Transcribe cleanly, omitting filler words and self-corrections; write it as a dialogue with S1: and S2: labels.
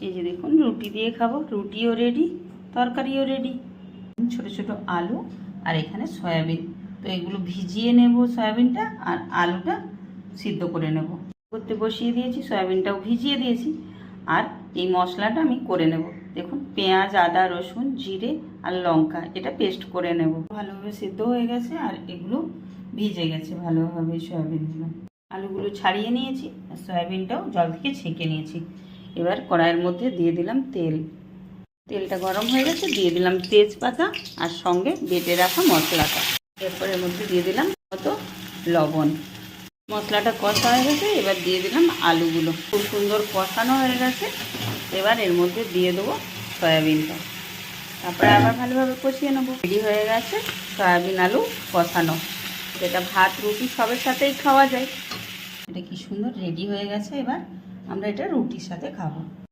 S1: এই যে দেখুন রুটি দিয়ে খাবো, রুটিও রেডি, তরকারিও রেডি। ছোট ছোট আলু আর এখানে সয়াবিন, তো এগুলো ভিজিয়ে নেব সয়াবিনটা, আর আলুটা সিদ্ধ করে নেব। করতে বসিয়ে দিয়েছি, সয়াবিনটাও ভিজিয়ে দিয়েছি, আর এই মশলাটা আমি করে নেব। দেখুন পেঁয়াজ, আদা, রসুন, জিরে আর লঙ্কা এটা পেস্ট করে নেব। ভালোভাবে সিদ্ধ হয়ে গেছে আর এগুলো ভিজে গেছে ভালোভাবে সয়াবিনগুলো। আলুগুলো ছাড়িয়ে নিয়েছি আর সয়াবিনটাও জল থেকে ছেঁকে নিয়েছি। এবার কড়াইয়ের মধ্যে দিয়ে দিলাম তেল। তেলটা গরম হয়ে গেছে, দিয়ে দিলাম তেজপাতা আর সঙ্গে বেটে রাখা মশলাটা। এরপর এর মধ্যে দিয়ে দিলাম মতো লবণ। মশলাটা কষা হয়ে গেছে, এবার দিয়ে দিলাম আলুগুলো। খুব সুন্দর কষানো হয়ে গেছে। এবার এর মধ্যে দিয়ে দেবো সয়াবিনটা, তারপরে আবার ভালোভাবে কষিয়ে নেবো। রেডি হয়ে গেছে সয়াবিন আলু কষানো, যেটা ভাত রুটি সবের সাথেই খাওয়া যায়। এটা কি সুন্দর রেডি হয়ে গেছে। এবার আমরা এটা রুটির সাথে খাবো।